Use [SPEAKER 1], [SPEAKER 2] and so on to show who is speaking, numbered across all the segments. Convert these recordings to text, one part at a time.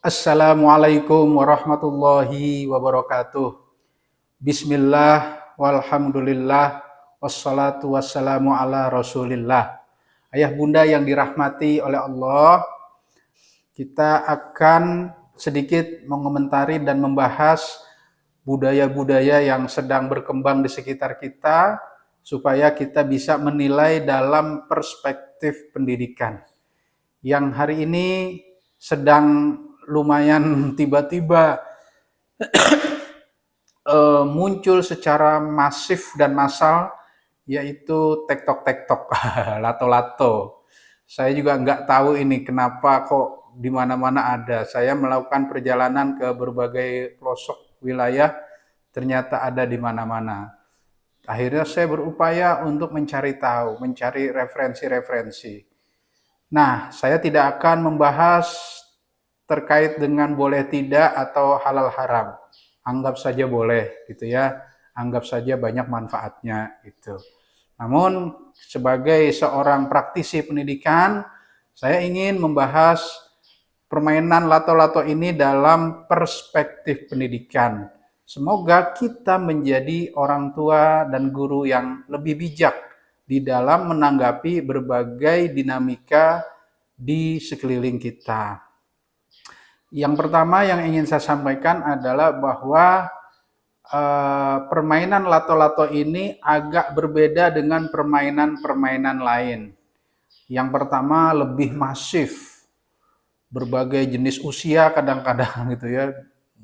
[SPEAKER 1] Assalamualaikum warahmatullahi wabarakatuh. Bismillah, walhamdulillah, wassalatu wassalamu ala rasulillah. Ayah bunda yang dirahmati oleh Allah, kita akan sedikit mengomentari dan membahas budaya-budaya yang sedang berkembang di sekitar kita, supaya kita bisa menilai dalam perspektif pendidikan. Yang hari ini sedang lumayan tiba-tiba muncul secara masif dan massal, yaitu TikTok, lato-lato. Saya juga nggak tahu ini kenapa kok di mana-mana ada. Saya melakukan perjalanan ke berbagai pelosok wilayah, ternyata ada di mana-mana. Akhirnya saya berupaya untuk mencari tahu, mencari referensi-referensi. Nah, saya tidak akan membahas terkait dengan boleh tidak atau halal haram. Anggap saja boleh gitu ya. Anggap saja banyak manfaatnya gitu. Namun sebagai seorang praktisi pendidikan, saya ingin membahas permainan lato-lato ini dalam perspektif pendidikan. Semoga kita menjadi orang tua dan guru yang lebih bijak di dalam menanggapi berbagai dinamika di sekeliling kita. Yang pertama yang ingin saya sampaikan adalah bahwa permainan lato-lato ini agak berbeda dengan permainan-permainan lain. Yang pertama lebih masif, berbagai jenis usia kadang-kadang gitu ya,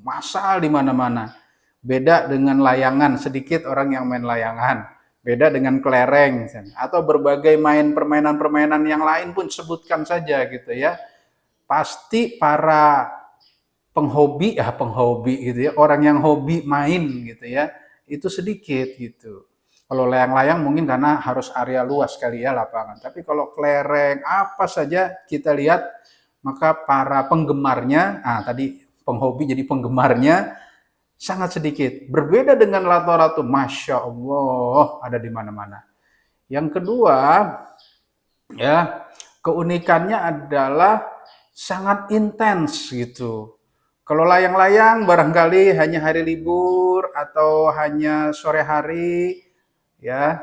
[SPEAKER 1] massal di mana-mana. Beda dengan layangan, sedikit orang yang main layangan. Beda dengan kelereng misalnya. Atau berbagai permainan-permainan yang lain pun sebutkan saja gitu ya. Pasti para penghobi gitu ya, orang yang hobi main gitu ya, itu sedikit gitu. Kalau layang-layang mungkin karena harus area luas kali ya lapangan. Tapi kalau kelereng apa saja kita lihat, maka para penggemarnya, tadi penghobi jadi penggemarnya sangat sedikit. Berbeda dengan lato-lato, Masya Allah, ada di mana-mana. Yang kedua, ya, keunikannya adalah sangat intens gitu. Kalau layang-layang barangkali hanya hari libur atau hanya sore hari, ya,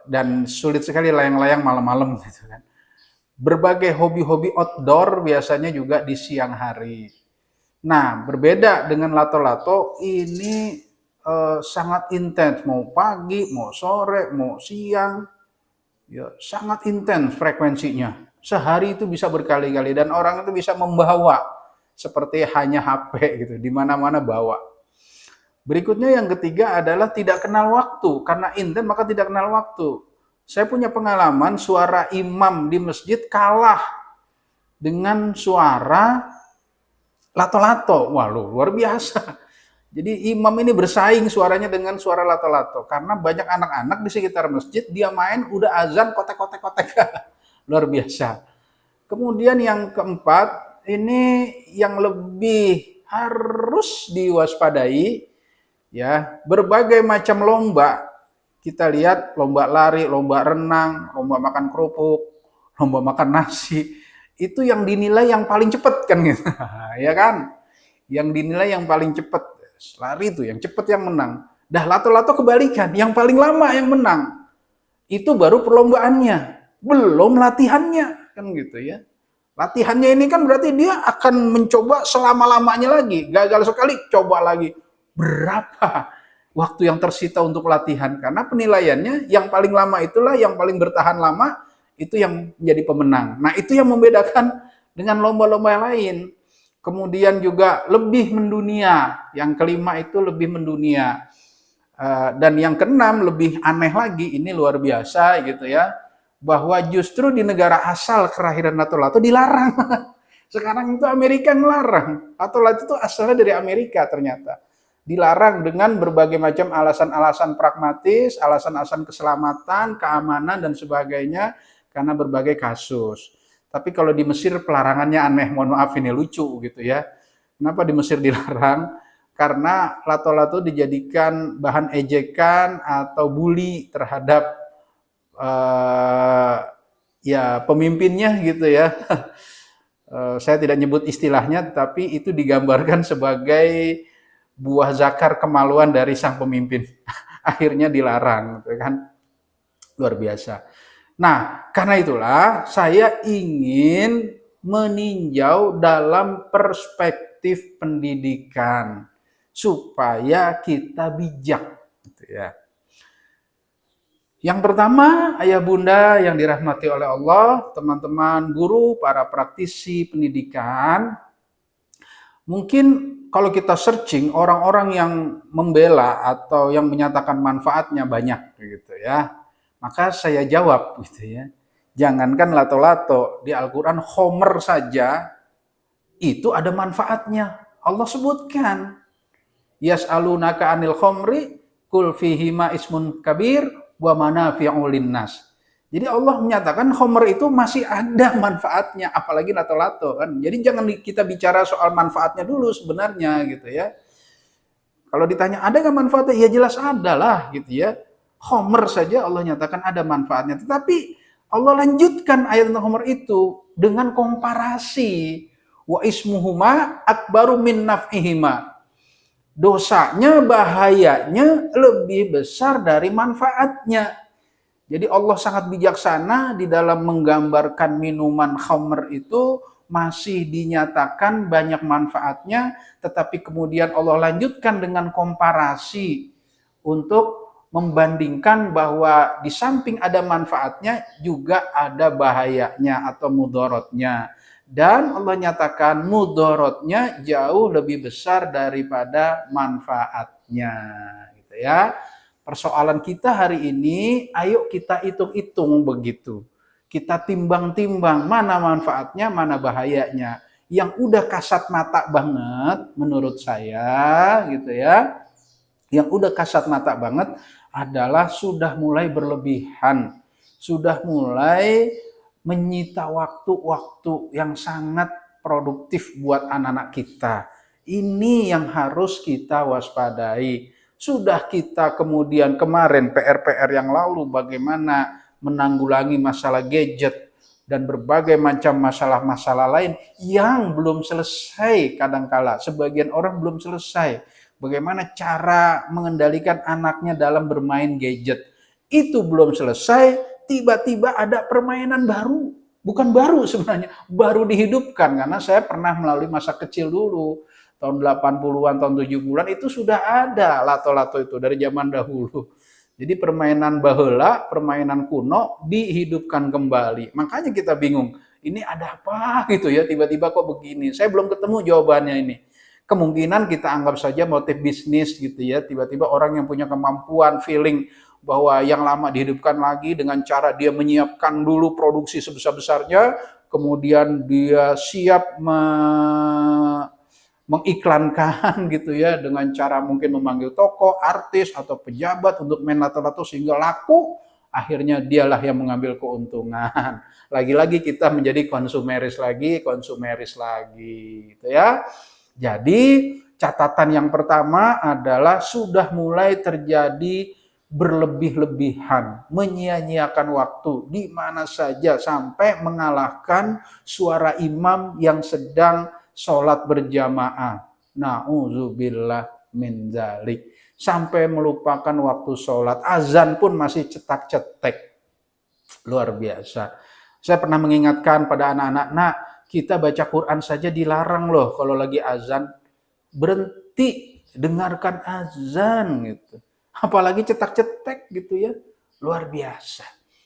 [SPEAKER 1] dan sulit sekali layang-layang malam-malam gitu kan. Berbagai hobi-hobi outdoor biasanya juga di siang hari. Nah, berbeda dengan lato-lato, ini sangat intens, mau pagi, mau sore, mau siang, ya sangat intens frekuensinya. Sehari itu bisa berkali-kali dan orang itu bisa membawa seperti hanya HP gitu, di mana-mana bawa. Berikutnya yang ketiga adalah tidak kenal waktu, karena intens maka tidak kenal waktu. Saya punya pengalaman suara imam di masjid kalah dengan suara lato-lato. Wah, luar biasa. Jadi imam ini bersaing suaranya dengan suara lato-lato. Karena banyak anak-anak di sekitar masjid, dia main udah azan kotek-kotek-kotek. Luar biasa. Kemudian yang keempat, ini yang lebih harus diwaspadai, ya, berbagai macam lomba. Kita lihat lomba lari, lomba renang, lomba makan kerupuk, lomba makan nasi, itu yang dinilai yang paling cepat kan gitu. Ya kan? Yang dinilai yang paling cepat. Lari itu yang cepat yang menang. Dah lato-lato kebalikan, yang paling lama yang menang. Itu baru perlombaannya, belum latihannya kan gitu ya. Latihannya ini kan berarti dia akan mencoba selama-lamanya lagi. Gagal sekali, coba lagi. Berapa waktu yang tersita untuk latihan? Karena penilaiannya yang paling lama itulah yang paling bertahan lama, itu yang menjadi pemenang. Nah, itu yang membedakan dengan lomba-lomba yang lain. Kemudian juga lebih mendunia. Yang kelima itu lebih mendunia. Dan yang keenam lebih aneh lagi, ini luar biasa gitu ya, bahwa justru di negara asal kelahiran lato-lato dilarang. Sekarang itu Amerika ngelarang. Lato-lato itu asalnya dari Amerika ternyata. Dilarang dengan berbagai macam alasan-alasan pragmatis, alasan-alasan keselamatan, keamanan, dan sebagainya, karena berbagai kasus. Tapi kalau di Mesir pelarangannya aneh, mohon maaf ini lucu gitu ya. Kenapa di Mesir dilarang? Karena lato-lato dijadikan bahan ejekan atau bully terhadap ya pemimpinnya gitu ya. Saya tidak nyebut istilahnya, tapi itu digambarkan sebagai buah zakar kemaluan dari sang pemimpin. Akhirnya dilarang, gitu kan. Luar biasa. Nah, karena itulah saya ingin meninjau dalam perspektif pendidikan supaya kita bijak, gitu ya. Yang pertama, ayah bunda yang dirahmati oleh Allah, teman-teman guru, para praktisi pendidikan, mungkin kalau kita searching orang-orang yang membela atau yang menyatakan manfaatnya banyak gitu ya. Maka saya jawab gitu ya. Jangankan lato-lato, di Al-Qur'an Homer saja itu ada manfaatnya. Allah sebutkan, yas'alunaka 'anil khamri qul fihima ismun kabir wa manafi'u linnas. Jadi Allah menyatakan khamr itu masih ada manfaatnya, apalagi lato-lato kan. Jadi jangan kita bicara soal manfaatnya dulu sebenarnya gitu ya. Kalau ditanya ada nggak manfaatnya? Ya jelas ada lah gitu ya. Khamr saja Allah nyatakan ada manfaatnya. Tetapi Allah lanjutkan ayat tentang khamr itu dengan komparasi. Wa ismuhuma akbaru min naf'ihima. Dosanya, bahayanya lebih besar dari manfaatnya. Jadi Allah sangat bijaksana di dalam menggambarkan minuman khamr itu masih dinyatakan banyak manfaatnya, tetapi kemudian Allah lanjutkan dengan komparasi untuk membandingkan bahwa di samping ada manfaatnya juga ada bahayanya atau mudorotnya. Dan Allah nyatakan mudorotnya jauh lebih besar daripada manfaatnya, gitu ya. Persoalan kita hari ini, ayo kita hitung-hitung begitu. Kita timbang-timbang mana manfaatnya, mana bahayanya. Yang udah kasat mata banget menurut saya gitu ya. Yang udah kasat mata banget adalah sudah mulai berlebihan. Sudah mulai menyita waktu-waktu yang sangat produktif buat anak-anak kita. Ini yang harus kita waspadai. Sudah kita kemudian kemarin PR-PR yang lalu bagaimana menanggulangi masalah gadget dan berbagai macam masalah-masalah lain yang belum selesai kadangkala. Sebagian orang belum selesai. Bagaimana cara mengendalikan anaknya dalam bermain gadget. Itu belum selesai, tiba-tiba ada permainan baru. Bukan baru sebenarnya, baru dihidupkan. Karena saya pernah melalui masa kecil dulu. Tahun 80-an, tahun 70-an itu sudah ada lato-lato itu dari zaman dahulu. Jadi permainan baheula, permainan kuno dihidupkan kembali. Makanya kita bingung, ini ada apa gitu ya, tiba-tiba kok begini. Saya belum ketemu jawabannya ini. Kemungkinan kita anggap saja motif bisnis gitu ya, tiba-tiba orang yang punya kemampuan, feeling bahwa yang lama dihidupkan lagi dengan cara dia menyiapkan dulu produksi sebesar-besarnya, kemudian dia siap mengiklankan gitu ya dengan cara mungkin memanggil tokoh, artis atau pejabat untuk main lato-lato sehingga laku, akhirnya dialah yang mengambil keuntungan. Lagi-lagi kita menjadi konsumeris lagi gitu ya. Jadi catatan yang pertama adalah sudah mulai terjadi berlebih-lebihan, menyia-nyiakan waktu di mana saja sampai mengalahkan suara imam yang sedang sholat berjamaah. Na'udzubillah min dzalik. Sampai melupakan waktu sholat. Azan pun masih cetak-cetek. Luar biasa. Saya pernah mengingatkan pada anak-anak, nak, kita baca Quran saja dilarang loh kalau lagi azan. Berhenti, dengarkan azan gitu. Apalagi cetak-cetek gitu ya. Luar biasa.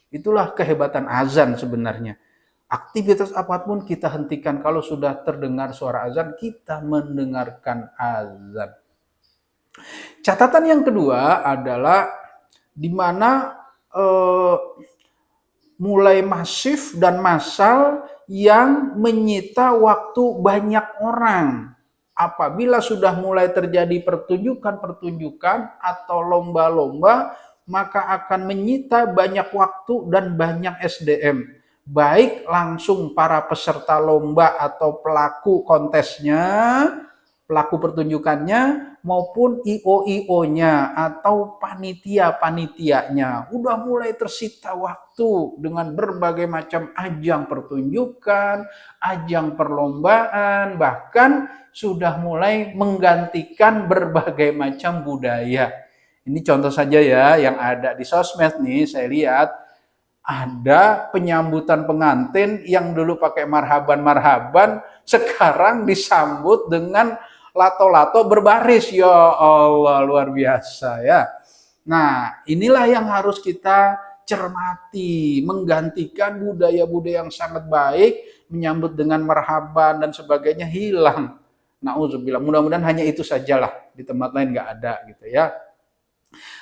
[SPEAKER 1] Itulah kehebatan azan sebenarnya. Aktivitas apapun kita hentikan. Kalau sudah terdengar suara azan, kita mendengarkan azan. Catatan yang kedua adalah di mana mulai masif dan massal yang menyita waktu banyak orang. Apabila sudah mulai terjadi pertunjukan-pertunjukan atau lomba-lomba, maka akan menyita banyak waktu dan banyak SDM. Baik langsung para peserta lomba atau pelaku kontesnya, pelaku pertunjukannya maupun IO-IO-nya atau panitia-panitianya. Udah mulai tersita waktu dengan berbagai macam ajang pertunjukan, ajang perlombaan, bahkan sudah mulai menggantikan berbagai macam budaya. Ini contoh saja ya yang ada di sosmed nih, saya lihat ada penyambutan pengantin yang dulu pakai marhaban-marhaban, sekarang disambut dengan lato-lato berbaris. Ya Allah, luar biasa ya. Nah, inilah yang harus kita cermati, menggantikan budaya-budaya yang sangat baik, menyambut dengan marhaban dan sebagainya hilang. Nauzubillah, mudah-mudahan hanya itu sajalah, di tempat lain nggak ada gitu ya.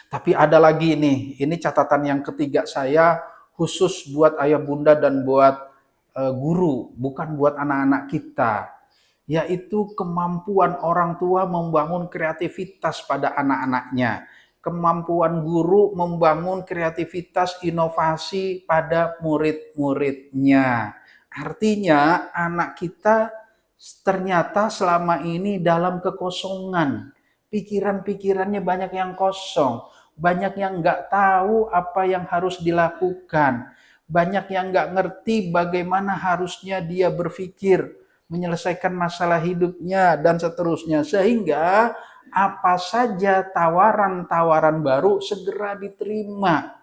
[SPEAKER 1] Tapi ada lagi nih, ini catatan yang ketiga saya khusus buat ayah bunda dan buat guru, bukan buat anak-anak kita, yaitu kemampuan orang tua membangun kreativitas pada anak-anaknya, kemampuan guru membangun kreativitas inovasi pada murid-muridnya. Artinya anak kita ternyata selama ini dalam kekosongan, pikiran-pikirannya banyak yang kosong, banyak yang nggak tahu apa yang harus dilakukan, banyak yang nggak ngerti bagaimana harusnya dia berpikir, menyelesaikan masalah hidupnya, dan seterusnya. Sehingga apa saja tawaran-tawaran baru segera diterima.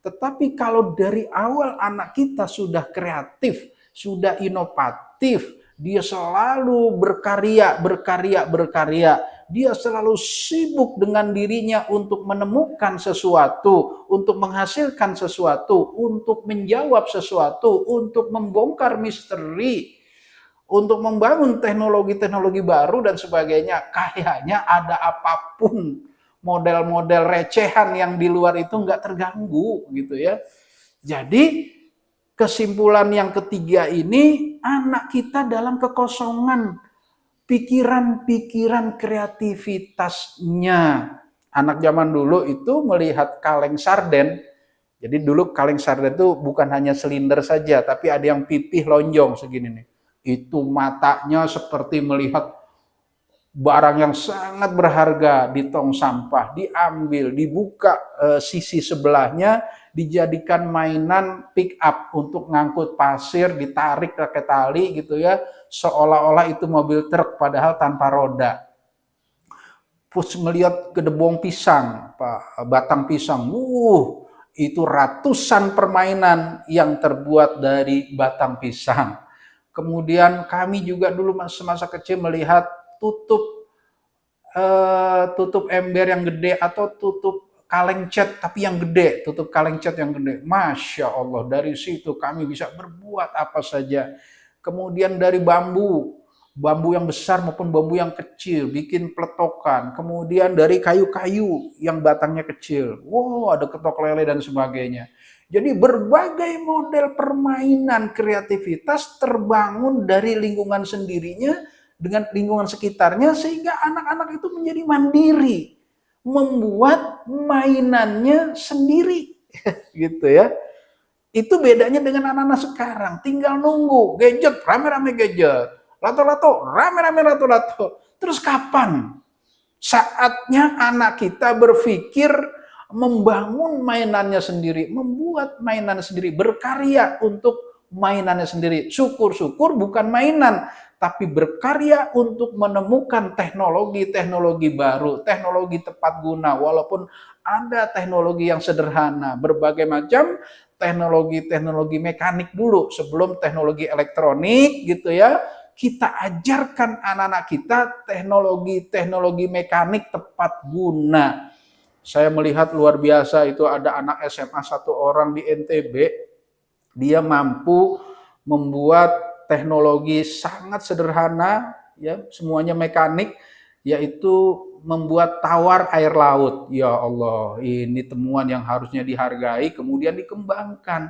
[SPEAKER 1] Tetapi kalau dari awal anak kita sudah kreatif, sudah inovatif, dia selalu berkarya, dia selalu sibuk dengan dirinya untuk menemukan sesuatu, untuk menghasilkan sesuatu, untuk menjawab sesuatu, untuk membongkar misteri, untuk membangun teknologi-teknologi baru dan sebagainya. Kayaknya ada apapun model-model recehan yang di luar itu nggak terganggu gitu ya. Jadi kesimpulan yang ketiga ini, anak kita dalam kekosongan pikiran-pikiran kreativitasnya. Anak zaman dulu itu melihat kaleng sarden. Jadi dulu kaleng sarden itu bukan hanya silinder saja, tapi ada yang pipih lonjong segini nih. Itu matanya seperti melihat barang yang sangat berharga di tong sampah, diambil, dibuka sisi sebelahnya, dijadikan mainan pick up untuk ngangkut pasir, ditarik pakai tali gitu ya, seolah-olah itu mobil truk padahal tanpa roda. Terus melihat gedebong pisang, batang pisang, itu ratusan permainan yang terbuat dari batang pisang. Kemudian kami juga dulu semasa kecil melihat tutup ember yang gede atau tutup kaleng cat tapi yang gede, tutup kaleng cat yang gede. Masya Allah, dari situ kami bisa berbuat apa saja. Kemudian dari bambu yang besar maupun bambu yang kecil, bikin peletokan. Kemudian dari kayu-kayu yang batangnya kecil, ada ketok lele dan sebagainya. Jadi berbagai model permainan kreativitas terbangun dari lingkungan sendirinya dengan lingkungan sekitarnya, sehingga anak-anak itu menjadi mandiri, membuat mainannya sendiri gitu ya. Itu bedanya dengan anak-anak sekarang, tinggal nunggu gadget, rame-rame gadget, lato-lato, rame-rame lato-lato. Terus kapan saatnya anak kita berpikir membangun mainannya sendiri, membuat mainannya sendiri, berkarya untuk mainannya sendiri? Syukur-syukur bukan mainan, tapi berkarya untuk menemukan teknologi-teknologi baru, teknologi tepat guna, walaupun ada teknologi yang sederhana, berbagai macam teknologi-teknologi mekanik dulu sebelum teknologi elektronik gitu ya. Kita ajarkan anak-anak kita teknologi-teknologi mekanik tepat guna. Saya melihat luar biasa, itu ada anak SMA satu orang di NTB, dia mampu membuat teknologi sangat sederhana, ya, semuanya mekanik, yaitu membuat tawar air laut. Ya Allah, ini temuan yang harusnya dihargai, kemudian dikembangkan.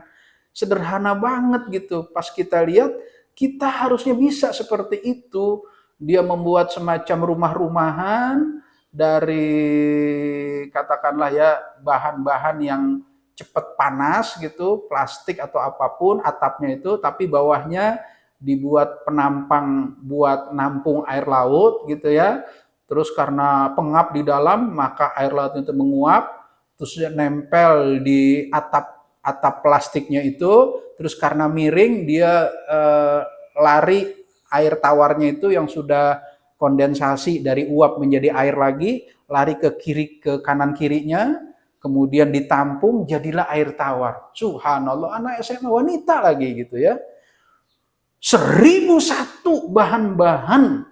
[SPEAKER 1] Sederhana banget gitu. Pas kita lihat, kita harusnya bisa seperti itu. Dia membuat semacam rumah-rumahan dari katakanlah ya bahan-bahan yang cepat panas gitu, plastik atau apapun atapnya itu, tapi bawahnya dibuat penampang buat nampung air laut gitu ya. Terus karena pengap di dalam, maka air laut itu menguap, terus dia nempel di atap plastiknya itu, terus karena miring dia lari air tawarnya itu yang sudah kondensasi dari uap menjadi air lagi, lari ke kiri ke kanan kirinya, kemudian ditampung jadilah air tawar. Subhanallah, anak SMA wanita lagi gitu ya. 1001 bahan-bahan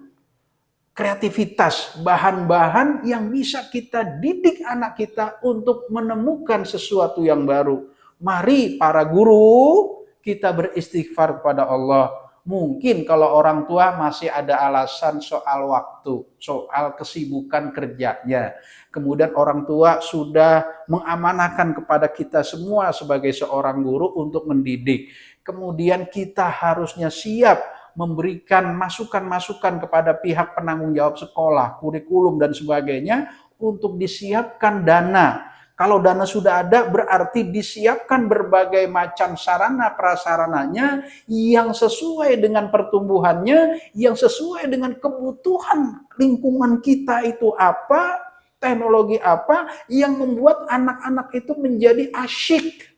[SPEAKER 1] kreativitas, bahan-bahan yang bisa kita didik anak kita untuk menemukan sesuatu yang baru. Mari para guru kita beristighfar kepada Allah. Mungkin kalau orang tua masih ada alasan soal waktu, soal kesibukan kerjanya. Kemudian orang tua sudah mengamanahkan kepada kita semua sebagai seorang guru untuk mendidik. Kemudian kita harusnya siap memberikan masukan-masukan kepada pihak penanggung jawab sekolah, kurikulum dan sebagainya untuk disiapkan dana. Kalau dana sudah ada berarti disiapkan berbagai macam sarana prasarananya yang sesuai dengan pertumbuhannya, yang sesuai dengan kebutuhan lingkungan kita itu apa, teknologi apa yang membuat anak-anak itu menjadi asyik,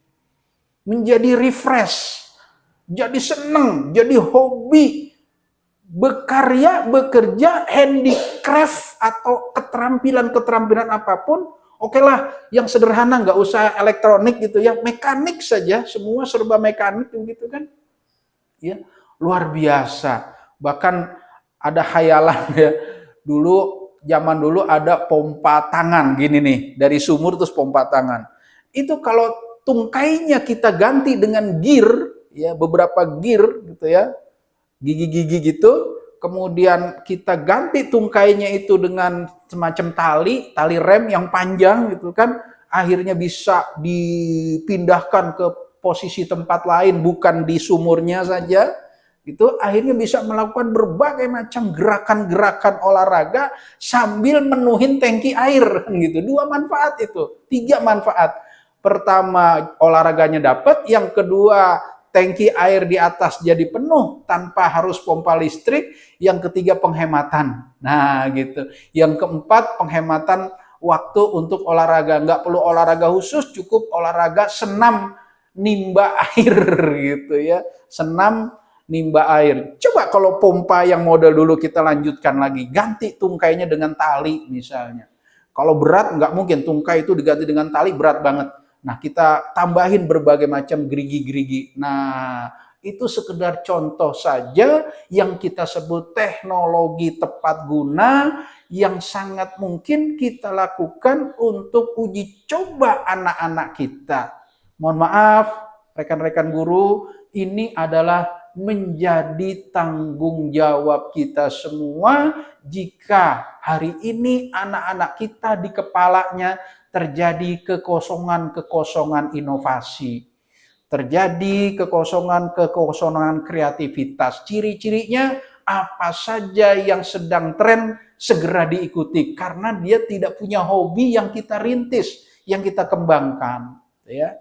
[SPEAKER 1] menjadi refresh, jadi seneng, jadi hobi, berkarya, bekerja, handicraft atau keterampilan-keterampilan apapun, oke lah, yang sederhana nggak usah elektronik gitu ya, mekanik saja, semua serba mekanik gitu kan, ya luar biasa. Bahkan ada khayalan ya, zaman dulu ada pompa tangan gini nih, dari sumur terus pompa tangan. Itu kalau tungkainya kita ganti dengan gear, ya beberapa gear gitu ya, gigi-gigi gitu, kemudian kita ganti tungkainya itu dengan semacam tali rem yang panjang gitu kan, akhirnya bisa dipindahkan ke posisi tempat lain bukan di sumurnya saja, itu akhirnya bisa melakukan berbagai macam gerakan-gerakan olahraga sambil menuhin tangki air gitu. 2 manfaat itu, 3 manfaat. Pertama olahraganya dapat, yang kedua tangki air di atas jadi penuh tanpa harus pompa listrik, yang ketiga penghematan. Nah gitu. Yang keempat penghematan waktu untuk olahraga, nggak perlu olahraga khusus, cukup olahraga senam nimba air gitu ya, senam nimba air. Coba kalau pompa yang model dulu kita lanjutkan lagi, ganti tungkainya dengan tali misalnya. Kalau berat nggak mungkin tungkai itu diganti dengan tali, berat banget. Nah, kita tambahin berbagai macam gerigi-gerigi. Nah, itu sekedar contoh saja yang kita sebut teknologi tepat guna yang sangat mungkin kita lakukan untuk uji coba anak-anak kita. Mohon maaf, rekan-rekan guru, ini adalah menjadi tanggung jawab kita semua jika hari ini anak-anak kita di kepalanya terjadi kekosongan inovasi, terjadi kekosongan kreativitas. Ciri-cirinya apa saja yang sedang tren segera diikuti karena dia tidak punya hobi yang kita rintis, yang kita kembangkan, ya.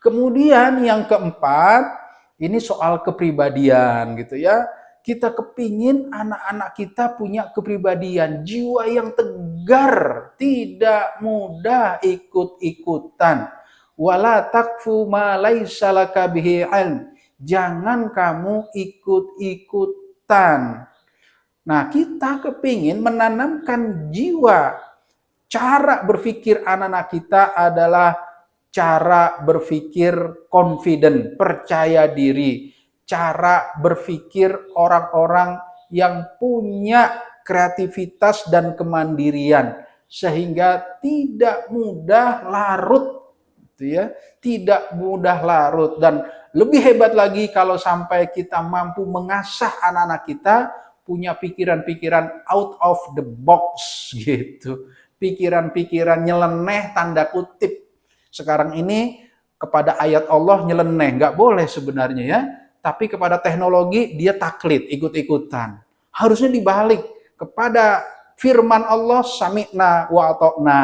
[SPEAKER 1] Kemudian yang keempat, ini soal kepribadian gitu ya. Kita kepingin anak-anak kita punya kepribadian, jiwa yang tegar, tidak mudah ikut-ikutan. Wala takfu ma laisa laka bihi ilm. Jangan kamu ikut-ikutan. Nah, kita kepingin menanamkan jiwa. Cara berpikir anak-anak kita adalah cara berpikir confident, percaya diri. Cara berpikir orang-orang yang punya kreativitas dan kemandirian sehingga tidak mudah larut, gitu ya, tidak mudah larut. Dan lebih hebat lagi kalau sampai kita mampu mengasah anak-anak kita punya pikiran-pikiran out of the box gitu, pikiran-pikiran nyeleneh tanda kutip. Sekarang ini kepada ayat Allah nyeleneh, nggak boleh sebenarnya ya. Tapi kepada teknologi dia taklid, ikut-ikutan. Harusnya dibalik, kepada firman Allah sami'na wa ata'na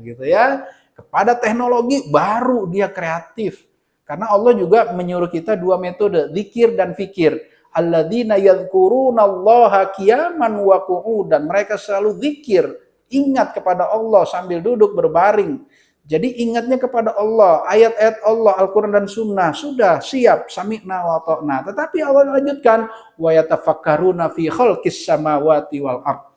[SPEAKER 1] gitu ya. Kepada teknologi baru dia kreatif. Karena Allah juga menyuruh kita dua metode, zikir dan fikir. Alladzina yadhkurunallaha qiyaman wa qu'udan. Mereka selalu zikir, ingat kepada Allah sambil duduk berbaring. Jadi ingatnya kepada Allah, ayat-ayat Allah, Al-Quran dan Sunnah, sudah siap, sami'na wa ta'na. Tetapi Allah lanjutkan, wa yatafakkaruna fi khalqis samawati wal ard.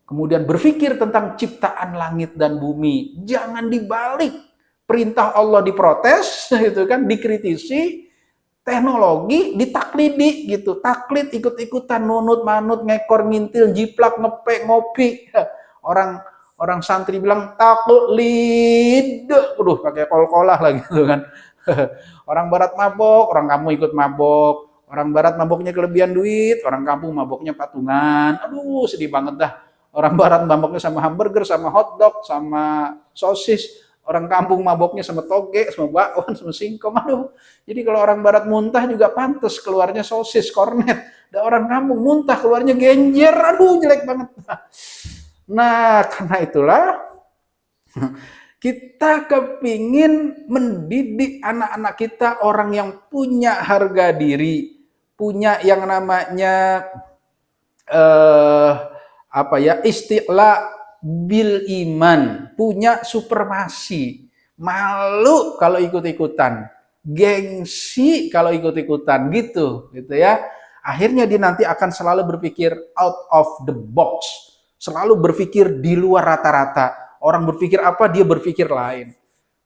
[SPEAKER 1] Kemudian berpikir tentang ciptaan langit dan bumi. Jangan dibalik. Perintah Allah diprotes, gitu kan, dikritisi, teknologi ditaklidi gitu. Taklid ikut-ikutan, nunut, manut, ngekor, ngintil, jiplak, ngepek, ngopi. Orang santri bilang taklid, pakai kol-kolah lagi gitu kan. Orang barat mabok, orang kamu ikut mabok. Orang barat maboknya kelebihan duit, orang kampung maboknya patungan. Aduh, sedih banget dah. Orang barat maboknya sama hamburger, sama hotdog, sama sosis. Orang kampung maboknya sama toge, sama bakwan, sama singkong. Aduh, jadi kalau orang barat muntah juga pantas keluarnya sosis, kornet. Dan orang kampung muntah keluarnya genjer. Aduh, jelek banget. Nah, karena itulah kita kepingin mendidik anak-anak kita orang yang punya harga diri, punya yang namanya istiqla bil iman, punya supremasi, malu kalau ikut-ikutan, gengsi kalau ikut-ikutan gitu ya. Akhirnya dia nanti akan selalu berpikir out of the box. Selalu berpikir di luar rata-rata. Orang berpikir apa, dia berpikir lain.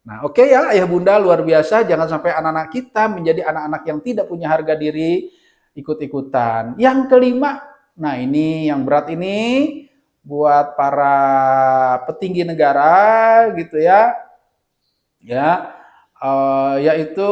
[SPEAKER 1] Nah, oke ya, ayah bunda, luar biasa. Jangan sampai anak-anak kita menjadi anak-anak yang tidak punya harga diri, ikut-ikutan. Yang kelima, nah ini yang berat ini, buat para petinggi negara gitu ya. Yaitu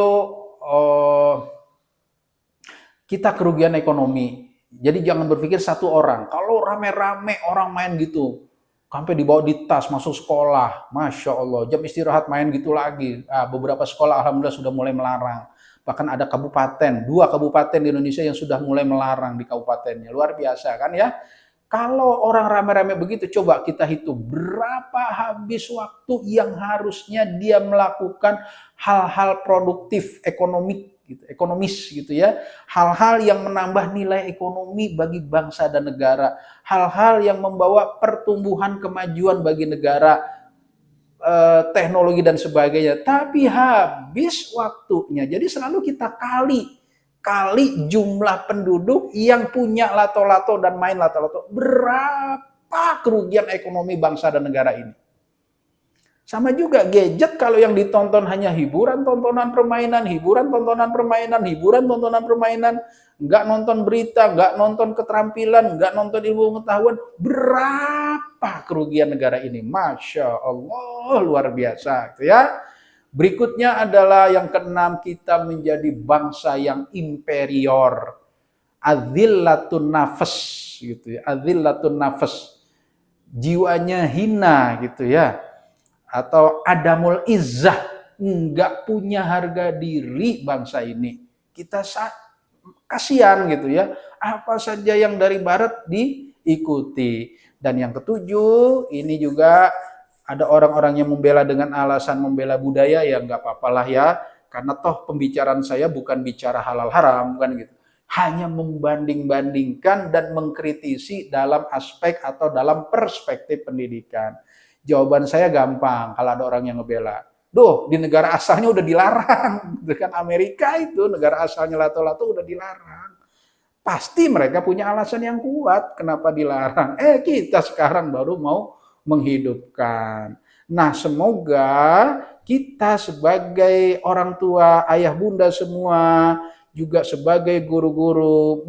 [SPEAKER 1] kita kerugian ekonomi. Jadi jangan berpikir satu orang. Kalau rame-rame orang main gitu, sampai dibawa di tas masuk sekolah, Masya Allah, jam istirahat main gitu lagi. Beberapa sekolah alhamdulillah sudah mulai melarang. Bahkan ada kabupaten, 2 kabupaten di Indonesia yang sudah mulai melarang di kabupatennya. Luar biasa kan ya. Kalau orang rame-rame begitu, coba kita hitung berapa habis waktu yang harusnya dia melakukan hal-hal produktif ekonomis gitu ya, hal-hal yang menambah nilai ekonomi bagi bangsa dan negara, hal-hal yang membawa pertumbuhan kemajuan bagi negara, teknologi dan sebagainya, tapi habis waktunya. Jadi selalu kita kali jumlah penduduk yang punya lato-lato dan main lato-lato, berapa kerugian ekonomi bangsa dan negara ini. Sama juga gadget, kalau yang ditonton hanya hiburan, tontonan permainan, nggak nonton berita, nggak nonton keterampilan, nggak nonton ilmu pengetahuan, berapa kerugian negara ini. Masya Allah, luar biasa gitu ya. Berikutnya adalah yang keenam, kita menjadi bangsa yang inferior. Adzillatun nafas gitu ya, adzillatun nafas. Jiwanya hina gitu ya. Atau adamul izzah, enggak punya harga diri bangsa ini. Kita kasihan gitu ya. Apa saja yang dari barat diikuti. Dan yang ketujuh, ini juga ada orang-orang yang membela dengan alasan membela budaya, ya enggak apa-apalah ya. Karena toh pembicaraan saya bukan bicara halal haram, bukan gitu. Hanya membanding-bandingkan dan mengkritisi dalam aspek atau dalam perspektif pendidikan. Jawaban saya gampang kalau ada orang yang ngebela. Di negara asalnya udah dilarang. Dengan Amerika itu, negara asalnya lato-lato udah dilarang. Pasti mereka punya alasan yang kuat kenapa dilarang. Kita sekarang baru mau menghidupkan. Nah, semoga kita sebagai orang tua, ayah bunda semua, juga sebagai guru-guru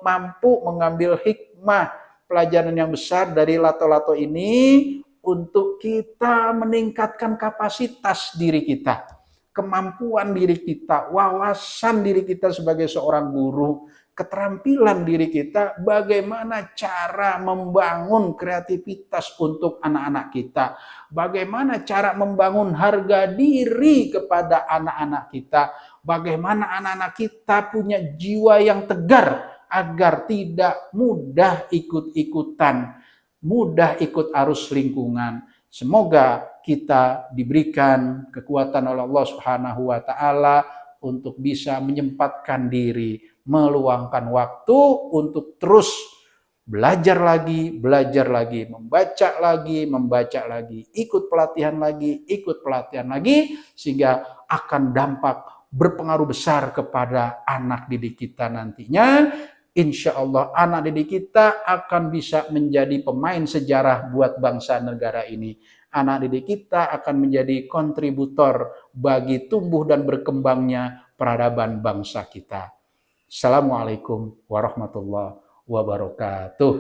[SPEAKER 1] mampu mengambil hikmah pelajaran yang besar dari lato-lato ini untuk kita meningkatkan kapasitas diri kita, kemampuan diri kita, wawasan diri kita sebagai seorang guru, keterampilan diri kita, bagaimana cara membangun kreativitas untuk anak-anak kita, bagaimana cara membangun harga diri kepada anak-anak kita, bagaimana anak-anak kita punya jiwa yang tegar, agar tidak mudah ikut-ikutan, mudah ikut arus lingkungan. Semoga kita diberikan kekuatan oleh Allah Subhanahu wa taala untuk bisa menyempatkan diri, meluangkan waktu untuk terus belajar lagi, membaca lagi, ikut pelatihan lagi, sehingga akan dampak berpengaruh besar kepada anak didik kita nantinya. Insya Allah anak didik kita akan bisa menjadi pemain sejarah buat bangsa negara ini. Anak didik kita akan menjadi kontributor bagi tumbuh dan berkembangnya peradaban bangsa kita. Assalamualaikum warahmatullahi wabarakatuh.